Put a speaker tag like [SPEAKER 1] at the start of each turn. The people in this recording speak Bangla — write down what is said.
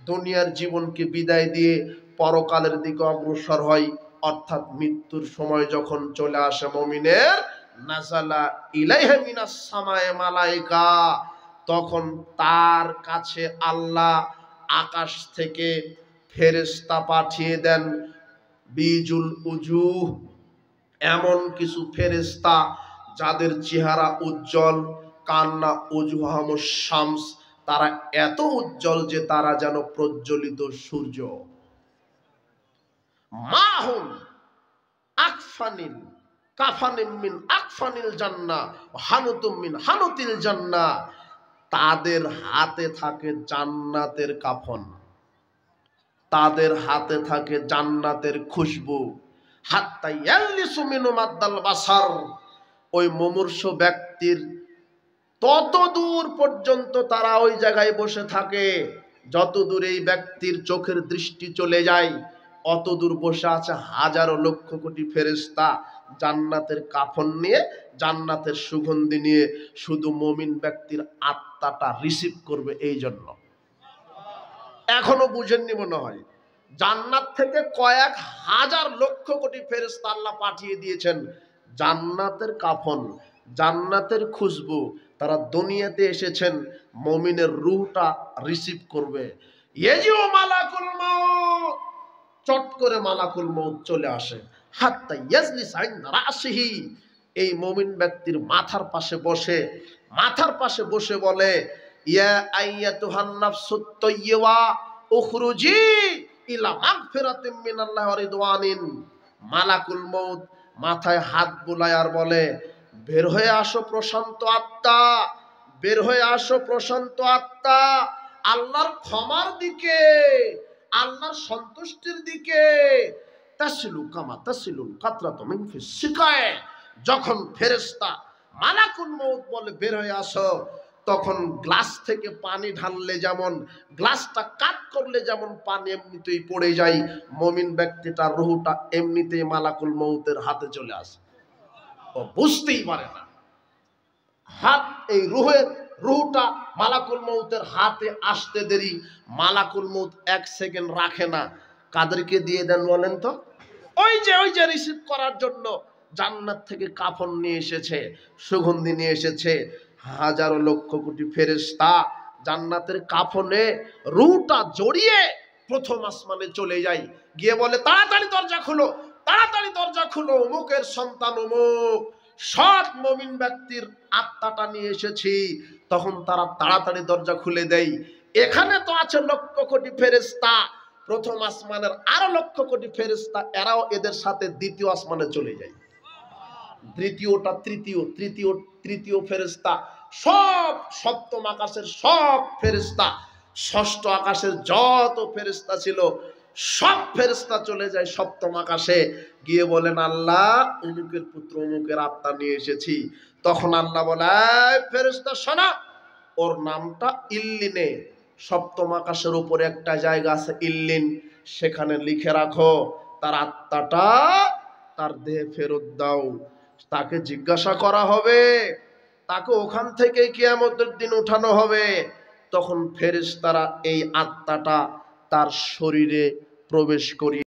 [SPEAKER 1] দুনিয়ার জীবনকে বিদায় দিয়ে পরকালের দিকে অগ্রসর হয়। অর্থাৎ মৃত্যুর সময় যখন চলে আসে মুমিনের, নাযালা ইলাইহি মিনাস সামায়ে মালায়েকা, তখন তার কাছে আল্লাহ আকাশ থেকে ফেরেশতা পাঠিয়ে দেন। বিজুল উজুহ, এমন কিছু ফেরেশতা যাদের চেহারা উজ্জ্বল, কান্না উজুহামুশ শামস, তারা এত উজ্জ্বল যে তারা যেন প্রজ্বলিত সূর্য। মাহুম আকফানিল কাফানিম মিন আকফানিল জান্নাহ হানুতুম মিন হানুতিল জান্নাহ, তাদের হাতে থাকে জান্নাতের কাফন, তাদের হাতে থাকে জান্নাতের খুশবু। হাত্তা ইয়াল্লিসু মিনু মাদ্দাল বাসার, ওই মুমূর্ষু ব্যক্তির তত দূর পর্যন্ত তারা ওই জায়গায় বসে থাকে, যত দূর এই ব্যক্তির চোখের দৃষ্টি চলে যায় অত দূর বসে আছে হাজারো লক্ষ কোটি ফেরেশতা জান্নাতের কাফন নিয়ে, জান্নাতের সুগন্ধি নিয়ে, শুধু মুমিন ব্যক্তির আত্মাটা রিসিভ করবে। এই জন্য এখনো বুঝেননি মনে হয়, জান্নাত থেকে কয়েক হাজার লক্ষ কোটি ফেরেশতা আল্লাহ পাঠিয়ে দিয়েছেন। জান্নাতের কাফন, জান্নাতের খুশবু, তারা দুনিয়াতে এসেছেন মুমিনের রূহটা রিসিভ করবে। ইয়াজিউ মালাকুল মউত, চট করে মালাকুল মউত চলে আসে। হাত্তা ইয়াজলিস ইনদা রাসিহি, এই মুমিন ব্যক্তির মাথার পাশে বসে, মাথার পাশে বসে বলে, ইয়া আইয়াতুহান নাফসুত তাইয়্যিবা উখরুজি ইলা মাগফিরাতিম মিনাল্লাহি ওয়া রিদওয়ানিন। মালাকুল মউত মাথায় হাত বুলায় আর বলে, বের হয়ে আসো প্রশান্ত আত্মা, বের হয়ে আসো প্রশান্ত আত্মা, আল্লাহর ক্ষমার দিকে, আল্লাহর সন্তুষ্টির দিকে। তাসিলু কামা তাসিলুল কাতরাতু মিন ফিস সিকায়ে, যখন ফেরেশতা মালাকুল মউত বলে বের হয়ে আসো, তখন গ্লাস থেকে পানি ঢাললে যেমন, গ্লাসটা কাট করলে যেমন পানি এমনিতেই পড়ে যায়, মুমিন ব্যক্তিটার রূহটা এমনিতেই মালাকুল মউতের হাতে চলে আসে। ও বুঝতেই পারে না, হাত, এই রূহটা মালাকুল মউতের হাতে আসতে দেরি, মালাকুল মউত এক সেকেন্ড রাখে না। কাদেরকে দিয়ে দেন বলেন তো? ওই যে রিসিভ করার জন্য জান্নাত থেকে কাফন নিয়ে এসেছে, সুগন্ধি নিয়ে এসেছে হাজারো লক্ষ কোটি ফেরেশতা, জান্নাতের কাফনে রূহটা জড়িয়ে প্রথম আসমানে চলে যায়, গিয়ে বলে, তাড়াতাড়ি দরজা খুলো, তাড়াতাড়ি দরজা খুলো, অমুকের সন্তান অমুক সৎ মুমিন ব্যক্তির আত্মাটা নিয়ে এসেছি। তখন তারা তাড়াতাড়ি দরজা খুলে দেয়। এখানে তো আছে লক্ষ কোটি ফেরেশতা, প্রথম আসমানের আরো লক্ষ কোটি ফেরেশতা, এরাও এদের সাথে দ্বিতীয় আসমানে চলে যায়। দ্বিতীয়টা তৃতীয় ফেরেশতা, সব সপ্তম আকাশের সব ফেরেশতা, ষষ্ঠ আকাশের যত ফেরেশতা ছিল সব ফেরেশতা চলে যায় সপ্তম আকাশে, গিয়ে বলেন, আল্লাহ অমুকের পুত্র অমুকের আত্মা নিয়ে এসেছি। তখন আল্লাহ বলে, এই ফেরেশতা শোনো, ওর নামটা ইল্লিনে, সপ্তম আকাশের উপরে একটা জায়গা আছে ইল্লিন, সেখানে লিখে রাখো, তার আত্মাটা তার দেহে ফেরত দাও। তাকে জিজ্ঞাসা করা হবে, তাকে ওখান থেকে কিয়ামতের দিন উঠানো হবে। তখন ফেরেশতারা এই আত্মাটা তার শরীরে প্রবেশ করিয়ে